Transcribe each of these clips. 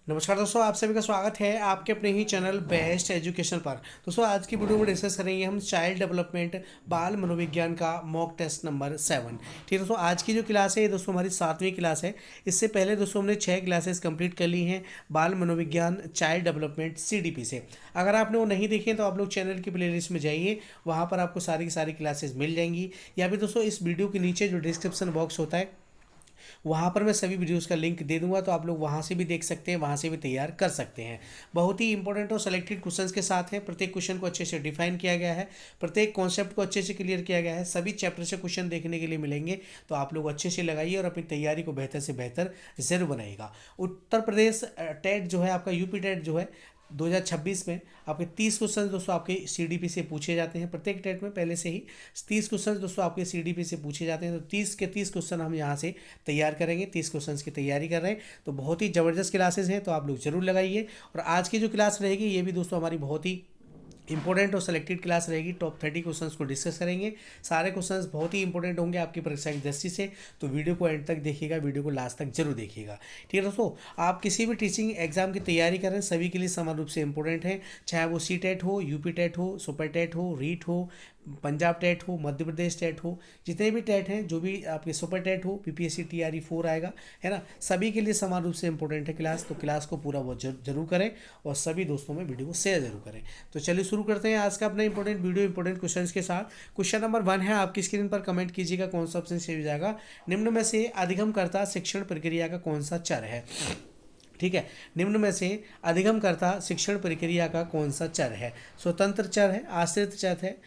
नमस्कार दोस्तों, आप सभी का स्वागत है आपके अपने ही चैनल बेस्ट एजुकेशन पर। दोस्तों आज की वीडियो में डिस्कस करेंगे हम चाइल्ड डेवलपमेंट बाल मनोविज्ञान का मॉक टेस्ट नंबर 7। ठीक है दोस्तों, आज की जो क्लास है ये दोस्तों हमारी 7वीं क्लास है। इससे पहले दोस्तों हमने 6 क्लासेस कंप्लीट कर ली हैं बाल मनोविज्ञान चाइल्ड डेवलपमेंट CDP से। अगर आपने वो नहीं देखे तो आप लोग चैनल की प्लेलिस्ट में जाइए, वहाँ पर आपको सारी की सारी क्लासेस मिल जाएंगी। या फिर दोस्तों इस वीडियो के नीचे जो डिस्क्रिप्शन बॉक्स होता है वहाँ पर मैं सभी वीडियोस का लिंक दे दूंगा, तो आप लोग वहाँ से भी देख सकते हैं, वहाँ से भी तैयार कर सकते हैं। बहुत ही इंपॉर्टेंट और सेलेक्टेड क्वेश्चंस के साथ है। प्रत्येक क्वेश्चन को अच्छे से डिफाइन किया गया है, प्रत्येक कॉन्सेप्ट को अच्छे से क्लियर किया गया है। सभी चैप्टर से क्वेश्चन देखने के लिए मिलेंगे, तो आप लोग अच्छे से लगाइए और अपनी तैयारी को बेहतर से बेहतर जरूर बनाइएगा। उत्तर प्रदेश टेट जो है आपका, यूपी टेट जो है 2026 में आपके 30 क्वेश्चन दोस्तों आपके CDP से पूछे जाते हैं। प्रत्येक टेट में पहले से ही 30 क्वेश्चन दोस्तों आपके CDP से पूछे जाते हैं। तो 30 के 30 क्वेश्चन हम यहाँ से तैयार करेंगे। 30 क्वेश्चन की तैयारी कर रहे हैं, तो बहुत ही ज़बरदस्त क्लासेस हैं, तो आप लोग जरूर लगाइए। और आज की जो क्लास रहेगी ये भी दोस्तों हमारी बहुत ही इंपॉर्टेंट और सेलेक्टेड क्लास रहेगी। टॉप 30 क्वेश्चंस को डिस्कस करेंगे। सारे क्वेश्चंस बहुत ही इंपॉर्टेंट होंगे आपकी परीक्षा की दृष्टि से, तो वीडियो को एंड तक देखिएगा, वीडियो को लास्ट तक जरूर देखिएगा। ठीक है दोस्तों, आप किसी भी टीचिंग एग्जाम की तैयारी कर रहे हैं सभी के लिए समान रूप से इंपॉर्टेंट है। चाहे वो CTET हो, UP टेट हो, सुपर टेट हो, रीट हो, पंजाब टेट हो, मध्य प्रदेश टेट हो, जितने भी टेट हैं, जो भी आपके सुपर टेट हो, PPSC TRE 4 आएगा, है ना, सभी के लिए समान रूप से इंपॉर्टेंट है क्लास। तो क्लास को पूरा वो जरूर करें और सभी दोस्तों में वीडियो को शेयर जरूर करें। तो चलिए शुरू करते हैं आज का अपना इंपॉर्टेंट वीडियो इंपॉर्टेंट क्वेश्चन के साथ। क्वेश्चन नंबर 1 है आपकी स्क्रीन पर, कमेंट कीजिएगा कौन सा ऑप्शन सही हो जाएगा। निम्न में से अधिगमकर्ता शिक्षण प्रक्रिया का कौन सा चर है। ठीक है, निम्न में से अधिगमकर्ता शिक्षण प्रक्रिया का कौन सा चर है। स्वतंत्र चर है, आश्रित चर है,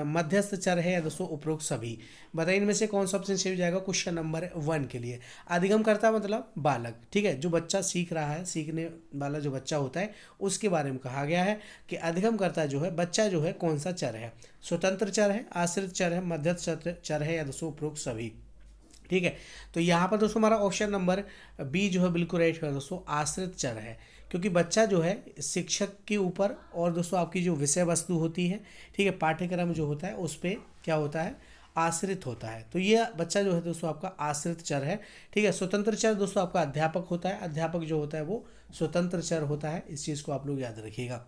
मध्यस्थ चर है, या दोस्तों उपरोक्त सभी। बताइए इनमें से कौन सा ऑप्शन सही हो जाएगा क्वेश्चन नंबर 1 के लिए। अधिगमकर्ता मतलब बालक, ठीक है, जो बच्चा सीख रहा है, सीखने वाला जो बच्चा होता है उसके बारे में कहा गया है कि अधिगमकर्ता जो है बच्चा जो है कौन सा चर है। स्वतंत्र चर है, आश्रित चर है, मध्यस्थ चर है, या दोस्तों उपरोक्त सभी। ठीक है, तो यहाँ पर दोस्तों हमारा ऑप्शन नंबर बी जो है बिल्कुल राइट है दोस्तों, आश्रित चर है। क्योंकि बच्चा जो है शिक्षक के ऊपर और दोस्तों आपकी जो विषय वस्तु होती है, ठीक है, पाठ्यक्रम जो होता है उस पर क्या होता है, आश्रित होता है। तो ये बच्चा जो है दोस्तों आपका आश्रित चर है। ठीक है, स्वतंत्र चर दोस्तों आपका अध्यापक होता है। अध्यापक जो होता है वो स्वतंत्र चर होता है, इस चीज़ को आप लोग याद रखिएगा।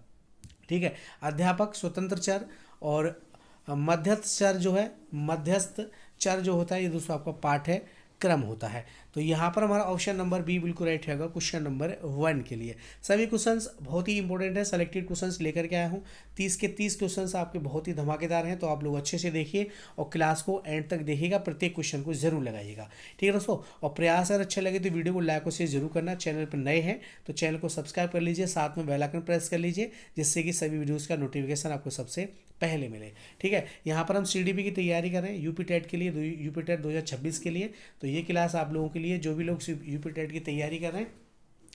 ठीक है, अध्यापक स्वतंत्र चर, और मध्यस्थ चर जो है, मध्यस्थ चर जो होता है ये दोस्तों आपका पाठ्य क्रम होता है। तो यहाँ पर हमारा ऑप्शन नंबर बी बिल्कुल राइट रहेगा क्वेश्चन नंबर 1 के लिए। सभी क्वेश्चंस बहुत ही इंपॉर्टेंट है, सेलेक्टेड क्वेश्चंस लेकर के आया हूँ। 30 के 30 क्वेश्चंस आपके बहुत ही धमाकेदार हैं, तो आप लोग अच्छे से देखिए और क्लास को एंड तक देखिएगा, प्रत्येक क्वेश्चन को जरूर लगाइएगा। ठीक है दोस्तों, और प्रयास अगर अच्छे लगे तो वीडियो को लाइक और शेयर जरूर करना। चैनल पर नए हैं तो चैनल को सब्सक्राइब कर लीजिए, साथ में बेल आइकन प्रेस कर लीजिए, जिससे कि सभी वीडियोज़ का नोटिफिकेशन आपको सबसे पहले मिले। ठीक है, यहाँ पर हम CDP की तैयारी कर रहे हैं यूपी टेट के लिए, यूपी टेट 2026 के लिए। तो ये क्लास आप लोगों के लिए, जो भी लोग यूपी टेट की तैयारी कर रहे हैं,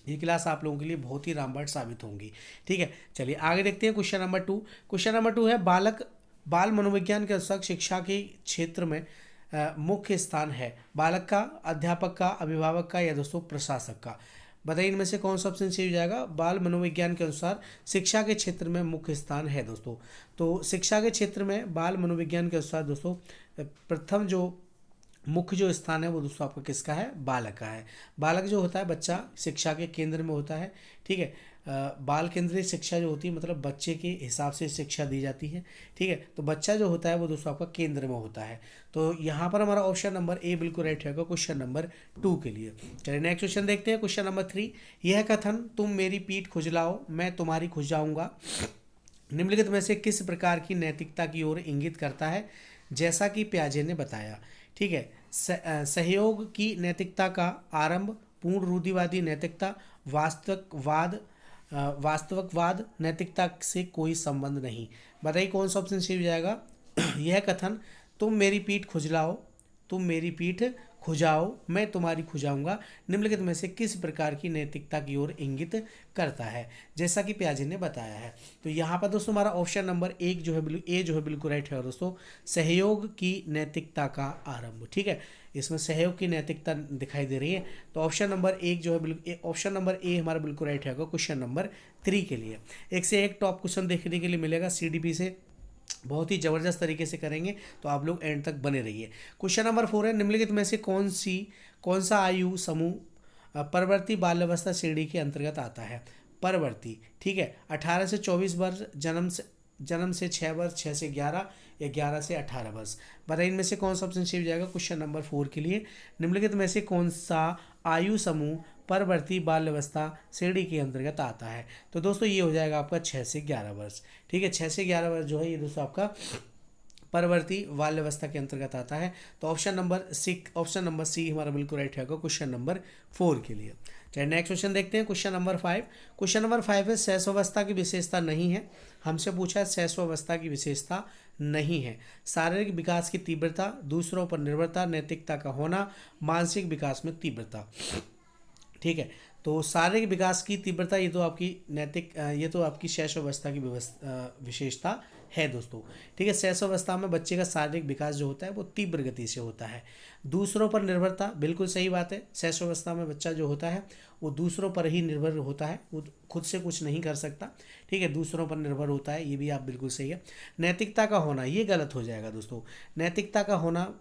ये क्लास आप लोगों के लिए बहुत ही रामबाण साबित होंगी। ठीक है, चलिए आगे देखते हैं क्वेश्चन नंबर 2। क्वेश्चन नंबर 2 है बाल मनोविज्ञान के अनुसार शिक्षा के क्षेत्र में मुख्य स्थान है बालक का, अध्यापक का, अभिभावक का, या दोस्तों प्रशासक का। बताइए इनमें से कौन सा ऑप्शन सही हो जाएगा। बाल मनोविज्ञान के अनुसार शिक्षा के क्षेत्र में मुख्य स्थान है दोस्तों। तो शिक्षा के क्षेत्र में बाल मनोविज्ञान के अनुसार दोस्तों प्रथम जो मुख्य जो स्थान है वो दोस्तों आपका किसका है, बालक का है। बालक जो होता है बच्चा शिक्षा के केंद्र में होता है। ठीक है, बाल केंद्रित शिक्षा जो होती है मतलब बच्चे के हिसाब से शिक्षा दी जाती है। ठीक है, तो बच्चा जो होता है वो दोस्तों आपका केंद्र में होता है। तो यहाँ पर हमारा ऑप्शन नंबर ए बिल्कुल राइट रहेगा क्वेश्चन नंबर 2 के लिए। चलिए नेक्स्ट क्वेश्चन देखते हैं, क्वेश्चन नंबर 3। यह कथन तुम मेरी पीठ खुजलाओ मैं तुम्हारी खुजाऊंगा निम्नलिखित में से किस प्रकार की नैतिकता की ओर इंगित करता है। जैसा कि प्याजे ने बताया। ठीक है, सहयोग की नैतिकता का आरंभ, पूर्ण रूढ़िवादी नैतिकता, वास्तविकवाद नैतिकता से कोई संबंध नहीं। बताइए कौन सा ऑप्शन सही हो जाएगा। यह कथन तुम मेरी पीठ खुजलाओ, तुम मेरी पीठ खुजाओ मैं तुम्हारी खुजाऊंगा निम्नलिखित में से किस प्रकार की नैतिकता की ओर इंगित करता है, जैसा कि प्याजे ने बताया है। तो यहाँ पर दोस्तों हमारा ऑप्शन नंबर 1 जो है ए जो है बिल्कुल राइट है दोस्तों, सहयोग की नैतिकता का आरंभ। ठीक है, इसमें सहयोग की नैतिकता दिखाई दे रही है, तो ऑप्शन नंबर 1 जो है बिल्कुल ऑप्शन नंबर ए हमारा बिल्कुल राइट है क्वेश्चन नंबर 3 के लिए। एक से एक टॉप क्वेश्चन देखने के लिए मिलेगा CDP से, बहुत ही ज़बरदस्त तरीके से करेंगे, तो आप लोग एंड तक बने रहिए। क्वेश्चन नंबर 4 है निम्नलिखित में से कौन सा आयु समूह परवर्ती बाल्यावस्था श्रेणी के अंतर्गत आता है। परवर्ती, ठीक है, 18 से 24 वर्ष, जन्म से 6 वर्ष, 6 से 11 या 11 से 18 वर्ष। बताइए इनमें से कौन सा ऑप्शन सही हो जाएगा क्वेश्चन नंबर 4 के लिए। निम्नलिखित में से कौन सा आयु समूह परवर्ती बाल्यावस्था श्रेणी के अंतर्गत आता है। तो दोस्तों ये हो जाएगा आपका 6 से 11 वर्ष। ठीक है, 6 से 11 वर्ष जो है ये दोस्तों आपका परवर्ती बाल्यावस्था के अंतर्गत आता है। तो ऑप्शन नंबर सी हमारा बिल्कुल राइट होगा क्वेश्चन नंबर 4 के लिए। चलिए नेक्स्ट क्वेश्चन देखते हैं, क्वेश्चन नंबर 5। क्वेश्चन नंबर 5 है शैशवावस्था की विशेषता नहीं है। हमसे पूछा है शैशवावस्था की विशेषता नहीं है। शारीरिक विकास की तीव्रता, दूसरों पर निर्भरता, नैतिकता का होना, मानसिक विकास में तीव्रता। ठीक है, तो शारीरिक विकास की तीव्रता ये तो आपकी शैशवावस्था की विशेषता है दोस्तों। ठीक है, शैशवावस्था में बच्चे का शारीरिक विकास जो होता है वो तीव्र गति से होता है। दूसरों पर निर्भरता, बिल्कुल सही बात है। शैशवावस्था में बच्चा जो होता है वो दूसरों पर ही निर्भर होता है, वो खुद से कुछ नहीं कर सकता। ठीक है, दूसरों पर निर्भर होता है, ये भी आप बिल्कुल सही है। नैतिकता का होना, ये गलत हो जाएगा दोस्तों। नैतिकता का होना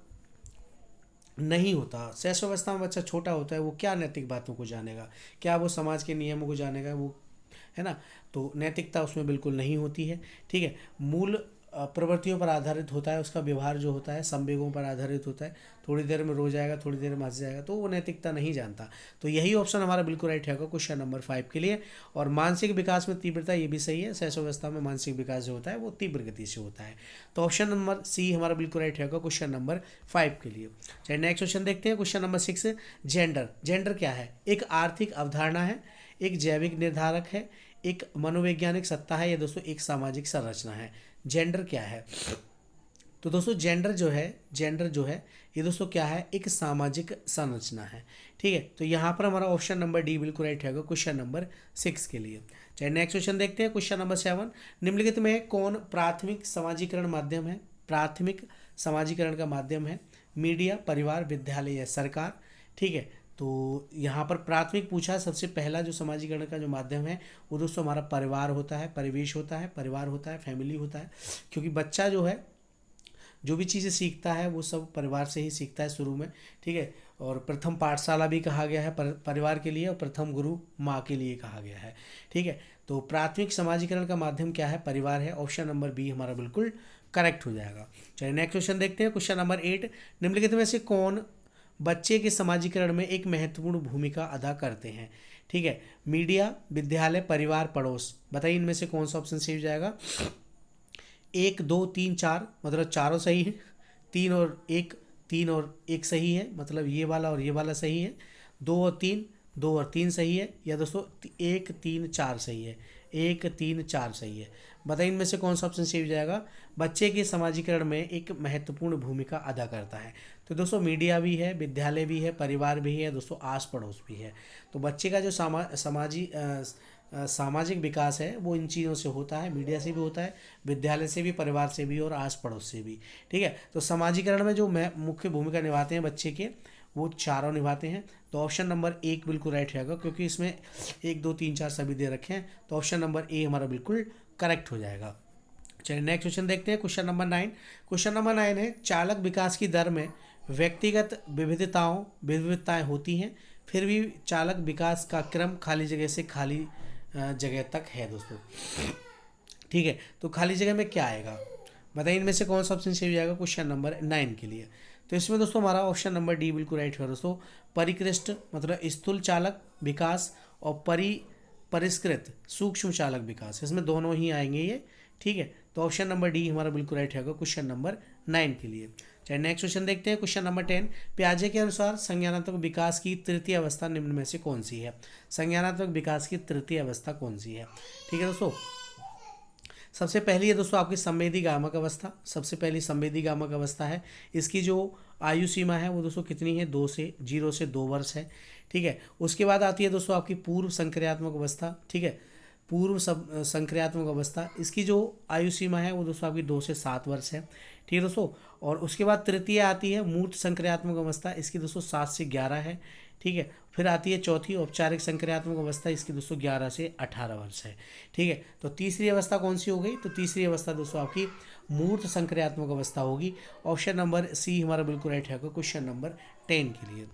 नहीं होता। शैशवावस्था में बच्चा छोटा होता है, वो क्या नैतिक बातों को जानेगा, क्या वो समाज के नियमों को जानेगा, वो है ना। तो नैतिकता उसमें बिल्कुल नहीं होती है। ठीक है, मूल प्रवृत्तियों पर आधारित होता है, उसका व्यवहार जो होता है संवेगों पर आधारित होता है। थोड़ी देर में रो जाएगा, थोड़ी देर में हंस जाएगा, तो वो नैतिकता नहीं जानता। तो यही ऑप्शन हमारा बिल्कुल राइट है क्वेश्चन नंबर 5 के लिए। और मानसिक विकास में तीव्रता, ये भी सही है। शैशवावस्था में मानसिक विकास जो होता है वो तीव्र गति से होता है। तो ऑप्शन नंबर सी हमारा बिल्कुल राइट है क्वेश्चन नंबर 5 के लिए। चलिए नेक्स्ट क्वेश्चन देखते हैं, क्वेश्चन नंबर 6। जेंडर क्या है? एक आर्थिक अवधारणा है, एक जैविक निर्धारक है, एक मनोवैज्ञानिक सत्ता है, या दोस्तों एक सामाजिक संरचना है। जेंडर क्या है? तो दोस्तों जेंडर जो है ये दोस्तों क्या है? एक सामाजिक संरचना है। ठीक है, तो यहाँ पर हमारा ऑप्शन नंबर डी बिल्कुल राइट है क्वेश्चन नंबर 6 के लिए। चलिए नेक्स्ट क्वेश्चन देखते हैं, क्वेश्चन नंबर 7। निम्नलिखित में कौन प्राथमिक समाजीकरण माध्यम है? प्राथमिक समाजीकरण का माध्यम है मीडिया, परिवार, विद्यालय या सरकार। ठीक है, तो यहाँ पर प्राथमिक पूछा, सबसे पहला जो समाजीकरण का जो माध्यम है वो दोस्तों हमारा परिवार होता है, परिवेश होता है, परिवार होता है, फैमिली होता है। क्योंकि बच्चा जो है जो भी चीज़ें सीखता है वो सब परिवार से ही सीखता है शुरू में। ठीक है, और प्रथम पाठशाला भी कहा गया है परिवार के लिए, और प्रथम गुरु माँ के लिए कहा गया है। ठीक है, तो प्राथमिक समाजीकरण का माध्यम क्या है? परिवार है। ऑप्शन नंबर बी हमारा बिल्कुल करेक्ट हो जाएगा। चलिए नेक्स्ट क्वेश्चन देखते हैं, क्वेश्चन नंबर 8। निम्नलिखित में से कौन बच्चे के समाजीकरण में एक महत्वपूर्ण भूमिका अदा करते हैं? ठीक है, मीडिया, विद्यालय, परिवार, पड़ोस। बताइए इनमें से कौन सा ऑप्शन सही हो जाएगा? 1, 2, 3, 4, मतलब चारों सही है। 3 और 1 सही है, मतलब ये वाला और ये वाला सही है। 2 और 3 सही है, या दोस्तों 1, 3, 4 सही है। 1, 3, 4 सही है। बताइए इनमें से कौन सा ऑप्शन सही हो जाएगा? बच्चे के समाजीकरण में एक महत्वपूर्ण भूमिका अदा करता है। तो दोस्तों मीडिया भी है, विद्यालय भी है, परिवार भी है, दोस्तों आस पड़ोस भी है। तो बच्चे का जो सामाजिक विकास है वो इन चीज़ों से होता है, मीडिया से भी होता है, विद्यालय से भी, परिवार से भी और आस पड़ोस से भी। ठीक है, तो समाजीकरण में जो मुख्य भूमिका निभाते हैं बच्चे के, वो चारों निभाते हैं। तो ऑप्शन नंबर 1 बिल्कुल राइट रहेगा, क्योंकि इसमें 1, 2, 3, 4 सभी दे रखे हैं। तो ऑप्शन नंबर ए हमारा बिल्कुल करेक्ट हो जाएगा। चलिए नेक्स्ट क्वेश्चन देखते हैं, क्वेश्चन नंबर 9। क्वेश्चन नंबर 9 है चालक विकास की दर में व्यक्तिगत विविधताएं होती हैं, फिर भी चालक विकास का क्रम खाली जगह से खाली जगह तक है दोस्तों। ठीक है, तो खाली जगह में क्या आएगा? बताइए इनमें से कौन सा ऑप्शन सही हो जाएगा क्वेश्चन नंबर 9 के लिए। तो इसमें दोस्तों हमारा ऑप्शन नंबर डी बिल्कुल राइट है दोस्तों। परिकृष्ट मतलब स्थूल चालक विकास और परिष्कृत सूक्ष्म चालक विकास, इसमें दोनों ही आएंगे ये। ठीक है, तो ऑप्शन नंबर डी हमारा बिल्कुल राइट है क्वेश्चन नंबर 9 के लिए। चलिए नेक्स्ट क्वेश्चन देखते हैं, क्वेश्चन नंबर 10। पियाजे के अनुसार संज्ञानात्मक विकास की तृतीय अवस्था निम्न में से कौन सी है? संज्ञानात्मक विकास की तृतीय अवस्था कौन सी है? ठीक है दोस्तों, सबसे पहली है दोस्तों आपकी संवेदी गामक अवस्था। सबसे पहली संवेदी गामक अवस्था है, इसकी जो आयु सीमा है वो दोस्तों कितनी है? 0 से 2 वर्ष है। ठीक है, उसके बाद आती है दोस्तों आपकी पूर्व संक्रियात्मक अवस्था। ठीक है, पूर्व संक्रियात्मक अवस्था, इसकी जो आयु सीमा है वो दोस्तों आपकी 2 से 7 वर्ष है। ठीक है दोस्तों, और उसके बाद तृतीय आती है मूर्त संक्रियात्मक अवस्था, इसकी दोस्तों 7 से 11 है। ठीक है, फिर आती है चौथी औपचारिक संक्रियात्मक अवस्था, इसकी दोस्तों 11 से 18 वर्ष है। ठीक है, तो तीसरी अवस्था कौन सी हो गई? तो तीसरी अवस्था दोस्तों आपकी मूर्त संक्रियात्मक अवस्था होगी। ऑप्शन नंबर सी हमारा बिल्कुल राइट है क्वेश्चन नंबर 10 के लिए।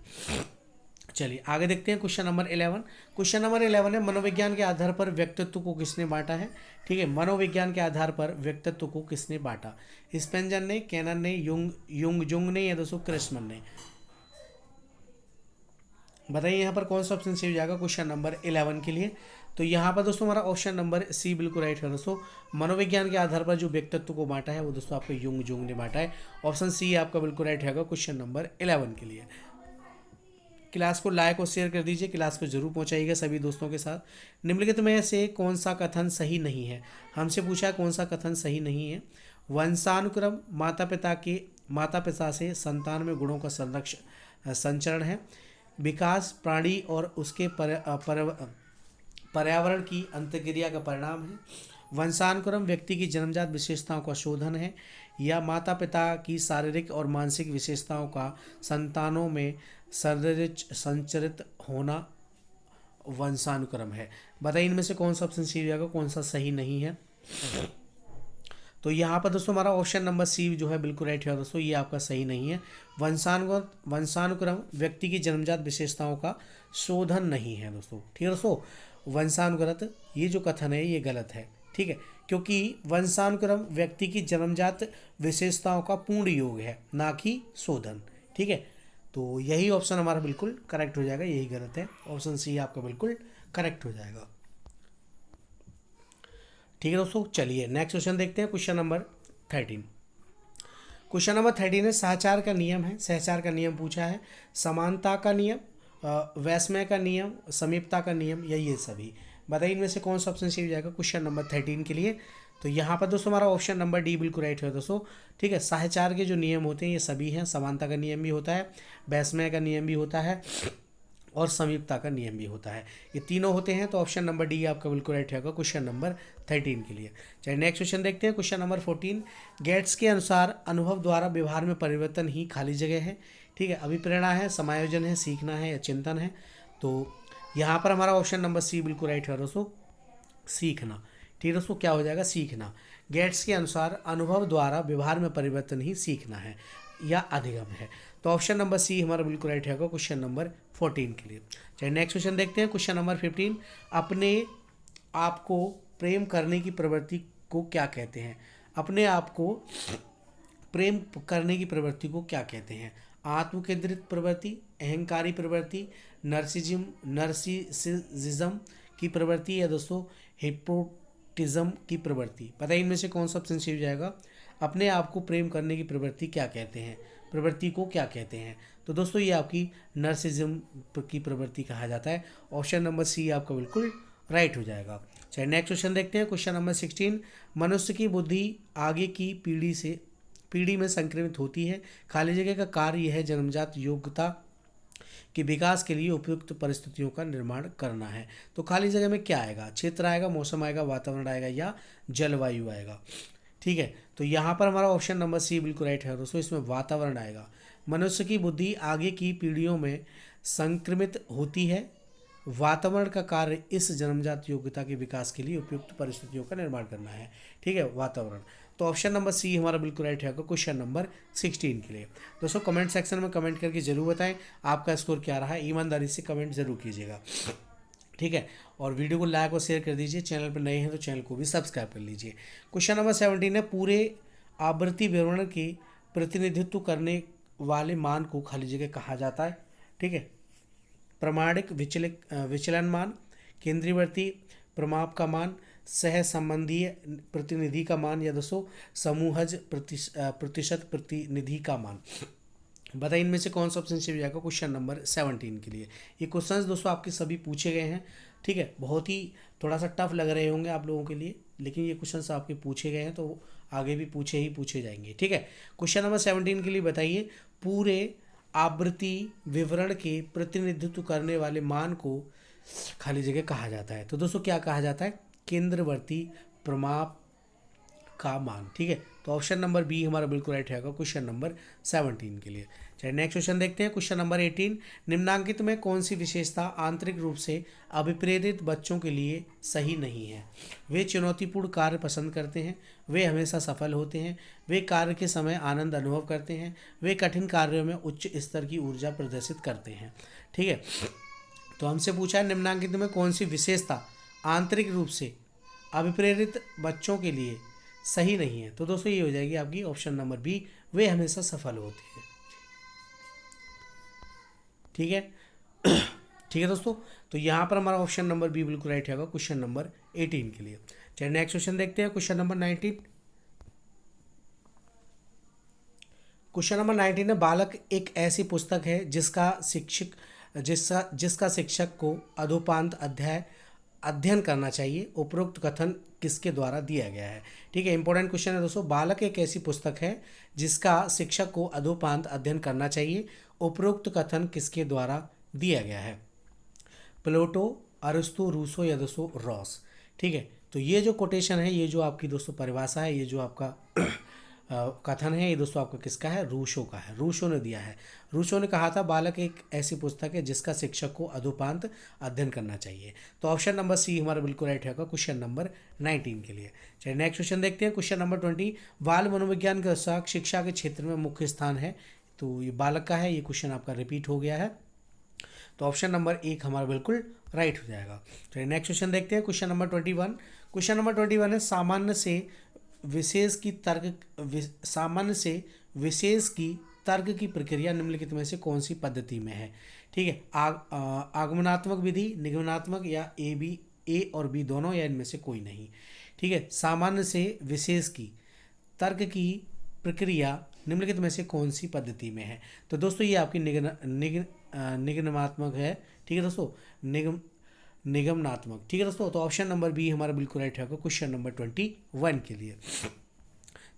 चलिए आगे देखते हैं क्वेश्चन नंबर 11। क्वेश्चन नंबर 11 है, मनोविज्ञान के आधार पर व्यक्तित्व को किसने बांटा है। ठीक है, मनोविज्ञान के आधार पर व्यक्तित्व को किसने बांटा। स्पेंजर ने, कैनन ने, जुंग ने या दोस्तों क्रिस्मन ने। बताइए यहाँ पर कौन सा ऑप्शन सही हो जाएगा क्वेश्चन नंबर 11 के लिए। तो यहाँ पर दोस्तों हमारा ऑप्शन नंबर सी बिल्कुल राइट है दोस्तों। मनोविज्ञान के आधार पर जो व्यक्तित्व को बांटा है वो दोस्तों आपको जुंग ने बांटा है। ऑप्शन सी आपका बिल्कुल राइट है क्वेश्चन नंबर 11 के लिए। क्लास को लाइक और शेयर कर दीजिए, क्लास को जरूर पहुंचाइएगा सभी दोस्तों के साथ। निम्नलिखित में से कौन सा कथन सही नहीं है, हमसे पूछा है कौन सा कथन सही नहीं है। वंशानुक्रम माता पिता से संतान में गुणों का संचरण है। विकास प्राणी और उसके पर्यावरण की अंतर्क्रिया का परिणाम है। वंशानुक्रम व्यक्ति की जन्मजात विशेषताओं का शोधन है। या माता पिता की शारीरिक और मानसिक विशेषताओं का संतानों में संचरित होना वंशानुक्रम है। बताइए इनमें से कौन सा ऑप्शन सही जाएगा, कौन सा सही नहीं है। तो यहाँ पर दोस्तों हमारा ऑप्शन नंबर सी जो है बिल्कुल राइट है दोस्तों, ये आपका सही नहीं है। वंशानुक्रम व्यक्ति की जन्मजात विशेषताओं का शोधन नहीं है दोस्तों। ठीक है दोस्तों, वंशानुगत ये जो कथन है ये गलत है। ठीक है, क्योंकि वंशानुक्रम व्यक्ति की जन्मजात विशेषताओं का पूर्ण योग है, ना कि शोधन। ठीक है, तो यही ऑप्शन हमारा बिल्कुल करेक्ट हो जाएगा, यही गलत है। ऑप्शन सी आपका बिल्कुल करेक्ट हो जाएगा। ठीक है दोस्तों, चलिए नेक्स्ट क्वेश्चन देखते हैं। Question number 13। क्वेश्चन नंबर 13 है, सहचार का नियम है। सहचार का नियम पूछा है। समानता का नियम, वैषम्य का नियम, समीपता का नियम या ये सभी। बताइए इनमें से कौन सा ऑप्शन सही हो जाएगा क्वेश्चन नंबर 13 के लिए। तो यहाँ पर दोस्तों हमारा ऑप्शन नंबर डी बिल्कुल राइट है दोस्तों। ठीक है, सहचार के जो नियम होते हैं ये सभी हैं। समानता का नियम भी होता है, वैषम्य का नियम भी होता है और समीपता का नियम भी होता है। ये तीनों होते हैं, तो ऑप्शन नंबर डी आपका बिल्कुल राइट होगा क्वेश्चन नंबर 13 के लिए। चलिए नेक्स्ट क्वेश्चन देखते हैं। क्वेश्चन नंबर 14, गेट्स के अनुसार अनुभव द्वारा व्यवहार में परिवर्तन ही खाली जगह है। ठीक है, अभिप्रेरणा है, समायोजन है, सीखना है या चिंतन है। तो यहाँ पर हमारा ऑप्शन नंबर सी बिल्कुल राइट है दोस्तों, सीखना। ठीक है दोस्तों, क्या हो जाएगा सीखना। गेट्स के अनुसार अनुभव द्वारा व्यवहार में परिवर्तन ही सीखना है या अधिगम है। तो ऑप्शन नंबर सी हमारा बिल्कुल राइट है क्वेश्चन नंबर 14 के लिए। चलिए नेक्स्ट क्वेश्चन देखते हैं। क्वेश्चन नंबर 15, अपने आप को प्रेम करने की प्रवृत्ति को क्या कहते हैं। अपने आप को प्रेम करने की प्रवृत्ति को क्या कहते हैं। आत्मकेंद्रित प्रवृत्ति, अहंकारी प्रवृत्ति, नर्सिसिज्म की प्रवृत्ति या दोस्तों हिप्नोटिज्म की प्रवृत्ति। बताइए इनमें से कौन सा ऑप्शन सही हो जाएगा। अपने आप को प्रेम करने की प्रवृत्ति क्या कहते हैं, प्रवृत्ति को क्या कहते हैं। तो दोस्तों ये आपकी नर्सिसिज्म की प्रवृत्ति कहा जाता है। ऑप्शन नंबर सी आपका बिल्कुल राइट हो जाएगा। चलिए नेक्स्ट क्वेश्चन देखते हैं। क्वेश्चन नंबर 16, मनुष्य की बुद्धि आगे की पीढ़ी में संक्रमित होती है। खाली जगह का कार्य यह है जन्मजात योग्यता के विकास के लिए उपयुक्त परिस्थितियों का निर्माण करना है। तो खाली जगह में क्या आएगा, क्षेत्र आएगा, मौसम आएगा, वातावरण आएगा या जलवायु आएगा। ठीक है, तो यहाँ पर हमारा ऑप्शन नंबर सी बिल्कुल राइट है दोस्तों, इसमें वातावरण आएगा। मनुष्य की बुद्धि आगे की पीढ़ियों में संक्रमित होती है। वातावरण का कार्य इस जन्मजात योग्यता के विकास के लिए उपयुक्त परिस्थितियों का निर्माण करना है। ठीक है, वातावरण। तो ऑप्शन नंबर सी हमारा बिल्कुल राइट है क्वेश्चन नंबर 16 के लिए। दोस्तों कमेंट सेक्शन में कमेंट करके जरूर बताएं आपका स्कोर क्या रहा है, ईमानदारी से कमेंट जरूर कीजिएगा। ठीक है, और वीडियो को लाइक और शेयर कर दीजिए। चैनल पर नए हैं तो चैनल को भी सब्सक्राइब कर लीजिए। क्वेश्चन नंबर 17 है, पूरे आवृत्ति विवरण के प्रतिनिधित्व करने वाले मान को खाली जगह कहा जाता है। ठीक है, प्रमाणिक विचलन मान, केंद्रीयवर्ती प्रमाप का मान, सह संबंधीय प्रतिनिधि का मान या दोस्तों समूहज प्रतिशत प्रतिनिधि का मान। बताइए इनमें से कौन सा ऑप्शन सही हो जाएगा क्वेश्चन नंबर 17 के लिए। ये क्वेश्चंस दोस्तों आपके सभी पूछे गए हैं। ठीक है, बहुत ही थोड़ा सा टफ लग रहे होंगे आप लोगों के लिए, लेकिन ये क्वेश्चंस आपके पूछे गए हैं तो आगे भी पूछे जाएंगे। ठीक है, क्वेश्चन नंबर 17 के लिए बताइए, पूरे आवृत्ति विवरण के प्रतिनिधित्व करने वाले मान को खाली जगह कहा जाता है। तो दोस्तों क्या कहा जाता है, केंद्रवर्ती प्रमाप का मान। ठीक है, तो ऑप्शन नंबर बी हमारा बिल्कुल राइट रहेगा क्वेश्चन नंबर 17 के लिए। चलिए नेक्स्ट क्वेश्चन देखते हैं। क्वेश्चन नंबर 18, निम्नांकित में कौन सी विशेषता आंतरिक रूप से अभिप्रेरित बच्चों के लिए सही नहीं है? वे चुनौतीपूर्ण कार्य पसंद करते हैं, वे हमेशा सफल होते हैं, वे कार्य के समय आनंद अनुभव करते हैं, वे कठिन कार्यों में उच्च स्तर की ऊर्जा प्रदर्शित करते हैं। ठीक है, तो हमसे पूछा है निम्नांकित में कौन सी विशेषता आंतरिक रूप से अभिप्रेरित बच्चों के लिए सही नहीं है? तो दोस्तों ये हो जाएगी आपकी ऑप्शन नंबर बी, वे हमेशा सफल होते हैं। ठीक है ठीक है दोस्तों, तो यहाँ पर हमारा ऑप्शन नंबर बी बिल्कुल राइट होगा क्वेश्चन नंबर 18 के लिए। चलिए नेक्स्ट क्वेश्चन देखते हैं। क्वेश्चन नंबर 19, क्वेश्चन नंबर 19 है, बालक एक ऐसी पुस्तक है जिसका शिक्षक को अधोपांत अध्ययन करना चाहिए। उपरोक्त कथन किसके द्वारा दिया गया है? ठीक है, इंपॉर्टेंट क्वेश्चन है दोस्तों। बालक एक ऐसी पुस्तक है जिसका शिक्षक को अधोपांत अध्ययन करना चाहिए। उपरोक्त कथन किसके द्वारा दिया गया है? प्लेटो, अरिस्टो, रूसो या दोस्तों रॉस। ठीक है, तो ये जो कोटेशन है, ये जो आपकी दोस्तों परिभाषा है, ये जो आपका कथन है, ये दोस्तों आपका किसका है? रूसो का है। रूसो ने दिया है। रूसो ने कहा था बालक एक ऐसी पुस्तक है जिसका शिक्षक को अधोपांत अध्ययन करना चाहिए। तो ऑप्शन नंबर सी हमारा बिल्कुल राइट होगा क्वेश्चन नंबर 19 के लिए। चलिए नेक्स्ट क्वेश्चन देखते हैं। क्वेश्चन नंबर 20, बाल मनोविज्ञान के साथ शिक्षा के क्षेत्र में मुख्य स्थान है। तो ये बालक का है, ये क्वेश्चन आपका रिपीट हो गया है, तो ऑप्शन नंबर 1 हमारा बिल्कुल राइट हो जाएगा। चलिए नेक्स्ट क्वेश्चन देखते हैं। क्वेश्चन नंबर 21, क्वेश्चन नंबर 21 है, सामान्य से विशेष की तर्क की प्रक्रिया निम्नलिखित में से कौन सी पद्धति में है? ठीक है, आगमनात्मक विधि, निगमनात्मक या ए और बी दोनों, या इनमें से कोई नहीं। ठीक है, सामान्य से विशेष की तर्क की प्रक्रिया निम्नलिखित में से कौन सी पद्धति में है? तो दोस्तों ये आपकी निगमनात्मक है। ठीक है दोस्तों, निगमनात्मक। ठीक है दोस्तों, तो ऑप्शन नंबर बी हमारा बिल्कुल राइट होगा क्वेश्चन नंबर 21 के लिए।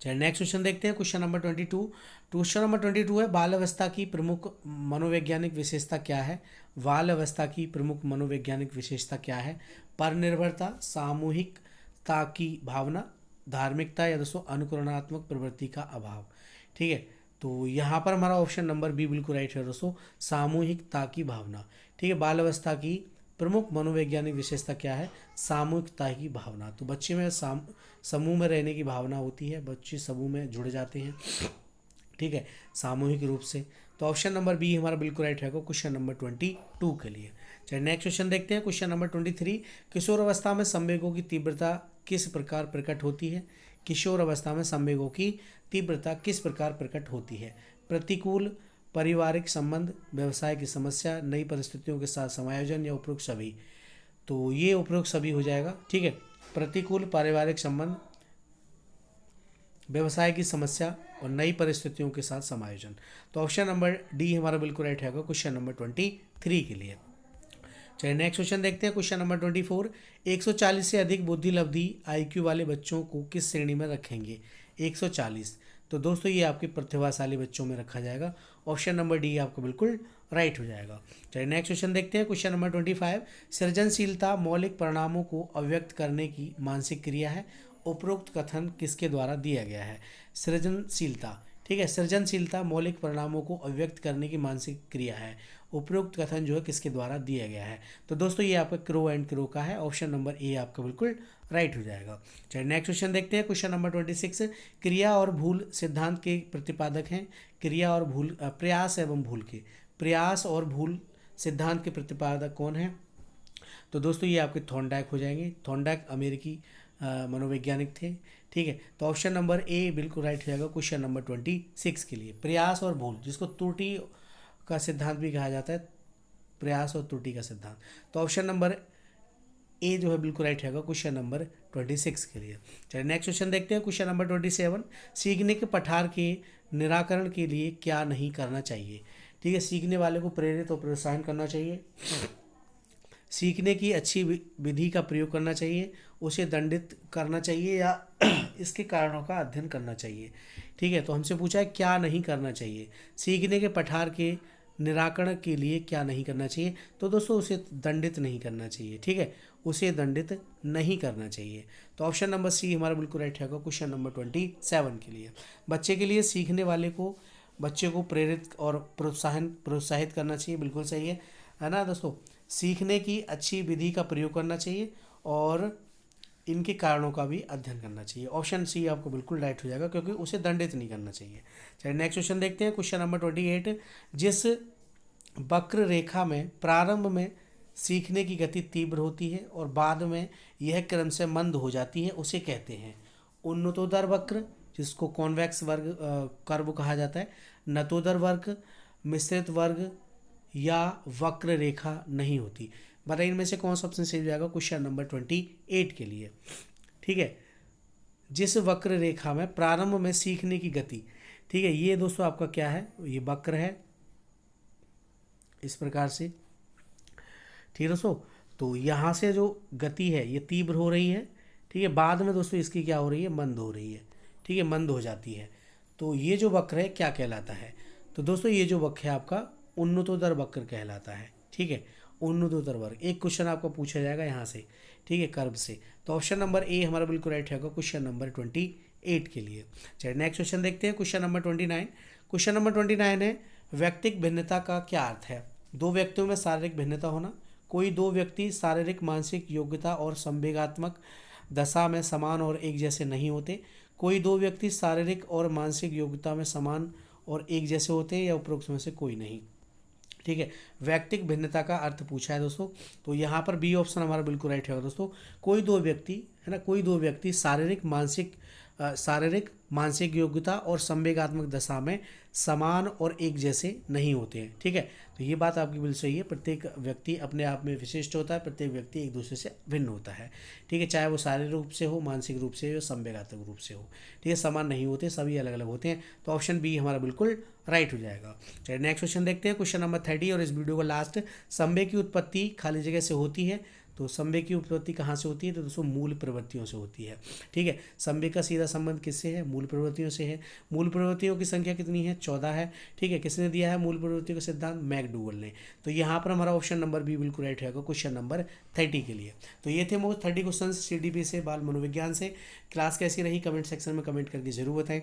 चलिए नेक्स्ट क्वेश्चन देखते हैं। क्वेश्चन नंबर 22, क्वेश्चन नंबर 22 है, बाल अवस्था की प्रमुख मनोवैज्ञानिक विशेषता क्या है? बाल अवस्था की प्रमुख मनोवैज्ञानिक विशेषता क्या है? परनिर्भरता, सामूहिकता की भावना, धार्मिकता या दोस्तों अनुकरणात्मक प्रवृत्ति का अभाव। ठीक है, तो यहाँ पर हमारा ऑप्शन नंबर बी बिल्कुल राइट है दोस्तों, सामूहिकता की भावना। ठीक है, बाल अवस्था की प्रमुख मनोवैज्ञानिक विशेषता क्या है? सामूहिकता की भावना। तो बच्चे में समूह में रहने की भावना होती है, बच्चे समूह में जुड़ जाते हैं। ठीक है, सामूहिक रूप से। तो ऑप्शन नंबर बी हमारा बिल्कुल राइट रहेगा क्वेश्चन नंबर 22 के लिए। चलिए नेक्स्ट क्वेश्चन देखते हैं। क्वेश्चन नंबर 23, किशोर अवस्था में संवेगों की तीव्रता किस प्रकार प्रकट होती है? किशोर अवस्था में संवेगों की तीव्रता किस प्रकार प्रकट होती है? प्रतिकूल पारिवारिक संबंध, व्यवसाय की समस्या, नई परिस्थितियों के साथ समायोजन या उपरोक्त सभी। तो ये उपरोक्त सभी हो जाएगा। ठीक है, प्रतिकूल पारिवारिक संबंध, व्यवसाय की समस्या और नई परिस्थितियों के साथ समायोजन। तो ऑप्शन नंबर डी हमारा बिल्कुल राइट होगा क्वेश्चन नंबर 23 के लिए। चलिए नेक्स्ट क्वेश्चन देखते हैं। क्वेश्चन नंबर 24, 140 से अधिक बुद्धि लब्धि IQ वाले बच्चों को किस श्रेणी में रखेंगे? 140, तो दोस्तों ये आपके प्रतिभाशाली बच्चों में रखा जाएगा। ऑप्शन नंबर डी आपको बिल्कुल राइट हो जाएगा। चलिए नेक्स्ट क्वेश्चन देखते हैं। क्वेश्चन नंबर 25, सृजनशीलता मौलिक परिणामों को अभिव्यक्त करने की मानसिक क्रिया है। उपरोक्त कथन किसके द्वारा दिया गया है? सृजनशीलता। ठीक है, सृजनशीलता मौलिक परिणामों को अभिव्यक्त करने की मानसिक क्रिया है। उपरोक्त कथन जो है किसके द्वारा दिया गया है? तो दोस्तों ये आपका क्रो एंड क्रो का है। ऑप्शन नंबर ए आपका बिल्कुल राइट हो जाएगा। चलिए नेक्स्ट क्वेश्चन देखते हैं। क्वेश्चन नंबर 26, क्रिया और भूल सिद्धांत के प्रतिपादक हैं। क्रिया और भूल, प्रयास एवं भूल के, प्रयास और भूल सिद्धांत के प्रतिपादक कौन है? तो दोस्तों ये आपके थॉर्नडाइक हो जाएंगे। थॉर्नडाइक अमेरिकी मनोवैज्ञानिक थे। ठीक है, तो ऑप्शन नंबर ए बिल्कुल राइट हो जाएगा क्वेश्चन नंबर 26 के लिए। प्रयास और भूल, जिसको त्रुटि का सिद्धांत भी कहा जाता है, प्रयास और त्रुटि का सिद्धांत। तो ऑप्शन नंबर ए जो है बिल्कुल राइट रहेगा क्वेश्चन नंबर 26 के लिए। चलिए नेक्स्ट क्वेश्चन देखते हैं। क्वेश्चन नंबर 27, सीखने के पठार के निराकरण के लिए क्या नहीं करना चाहिए? ठीक है, सीखने वाले को प्रेरित और प्रोत्साहन करना चाहिए, सीखने की अच्छी विधि का प्रयोग करना चाहिए, उसे दंडित करना चाहिए या इसके कारणों का अध्ययन करना चाहिए। ठीक है, तो हमसे पूछा है क्या नहीं करना चाहिए? सीखने के पठार के निराकरण के लिए क्या नहीं करना चाहिए, तो दोस्तों उसे दंडित नहीं करना चाहिए। ठीक है, उसे दंडित नहीं करना चाहिए। तो ऑप्शन नंबर सी हमारा बिल्कुल राइट है क्वेश्चन नंबर 27 के लिए। बच्चे के लिए सीखने वाले को बच्चे को प्रेरित और प्रोत्साहित करना चाहिए, बिल्कुल सही है ना दोस्तों। सीखने की अच्छी विधि का प्रयोग करना चाहिए और इनके कारणों का भी अध्ययन करना चाहिए। ऑप्शन सी आपको बिल्कुल राइट हो जाएगा, क्योंकि उसे दंडित नहीं करना चाहिए। चलिए नेक्स्ट क्वेश्चन देखते हैं, क्वेश्चन नंबर 28। जिस वक्र रेखा में प्रारंभ में सीखने की गति तीव्र होती है और बाद में यह क्रम से मंद हो जाती है, उसे कहते हैं उन्नतोदर वक्र, जिसको कॉन्वेक्स वर्ग कर्व कहा जाता है, नतोदर वर्ग, मिश्रित वर्ग या वक्र रेखा नहीं होती। बताइए इनमें से कौन सा ऑप्शन सही हो जाएगा क्वेश्चन नंबर 28 के लिए। ठीक है, जिस वक्र रेखा में प्रारंभ में सीखने की गति, ठीक है, ये दोस्तों आपका क्या है, ये वक्र है इस प्रकार से। ठीक है दोस्तों, तो यहाँ से जो गति है ये तीव्र हो रही है। ठीक है, बाद में दोस्तों इसकी क्या हो रही है, मंद हो रही है। ठीक है, मंद हो जाती है। तो ये जो वक्र है क्या कहलाता है, तो दोस्तों ये जो वक्र है आपका उन्नतोदर वक्र कहलाता है। ठीक है, उन्नतोदर वर्ग। एक क्वेश्चन आपको पूछा जाएगा यहाँ से, ठीक है, कर्व से। तो ऑप्शन नंबर ए हमारा बिल्कुल राइट है क्वेश्चन नंबर 28 के लिए। चलिए नेक्स्ट क्वेश्चन देखते हैं, क्वेश्चन नंबर 29। क्वेश्चन नंबर 29 है, व्यक्तिक भिन्नता का क्या अर्थ है। दो व्यक्तियों में शारीरिक भिन्नता होना, कोई दो व्यक्ति शारीरिक मानसिक योग्यता और संवेगात्मक दशा में समान और एक जैसे नहीं होते, कोई दो व्यक्ति शारीरिक और मानसिक योग्यता में समान और एक जैसे होते हैं, या उपरोक्त में से कोई नहीं। ठीक है, व्यक्तिक भिन्नता का अर्थ पूछा है दोस्तों, तो यहाँ पर बी ऑप्शन हमारा बिल्कुल राइट है दोस्तों। कोई दो व्यक्ति है ना, कोई दो व्यक्ति शारीरिक मानसिक योग्यता और संवेगात्मक दशा में समान और एक जैसे नहीं होते हैं। ठीक है, तो ये बात आपकी बिल्कुल सही है। प्रत्येक व्यक्ति अपने आप में विशिष्ट होता है, प्रत्येक व्यक्ति एक दूसरे से भिन्न होता है। ठीक है, चाहे वो शारीरिक रूप से हो, मानसिक रूप से हो, संवेगात्मक रूप से हो। ठीक है, समान नहीं होते, सभी अलग अलग होते हैं। तो ऑप्शन बी हमारा बिल्कुल राइट हो जाएगा। चलिए नेक्स्ट क्वेश्चन देखते हैं, क्वेश्चन नंबर 30 और इस वीडियो का लास्ट। संवेग की उत्पत्ति खाली जगह से होती है, तो संवेग की उत्पत्ति कहाँ से होती है, तो दोस्तों मूल प्रवृत्तियों से होती है। ठीक है, संवेग का सीधा संबंध किससे है, मूल प्रवृत्तियों से है। मूल प्रवृत्तियों की संख्या कितनी है, 14 है। ठीक है, किसने दिया है मूल प्रवृत्तियों का सिद्धांत, मैकडूगल ने। तो यहाँ पर हमारा ऑप्शन नंबर बी बिल्कुल राइट रहेगा क्वेश्चन नंबर 30 के लिए। तो ये थे मोस्ट 30 क्वेश्चन CDP से, बाल मनोविज्ञान से। क्लास कैसी रही कमेंट सेक्शन में कमेंट करके जरूर बताएं,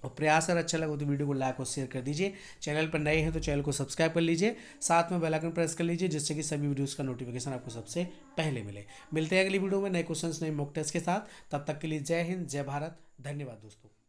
और प्रयास अगर अच्छा लगा तो वीडियो को लाइक और शेयर कर दीजिए। चैनल पर नए हैं तो चैनल को सब्सक्राइब कर लीजिए, साथ में बेल आइकन प्रेस कर लीजिए, जिससे कि सभी वीडियोस का नोटिफिकेशन आपको सबसे पहले मिले। मिलते हैं अगली वीडियो में नए क्वेश्चंस नए मॉक टेस्ट के साथ। तब तक के लिए जय हिंद, जय भारत, धन्यवाद दोस्तों।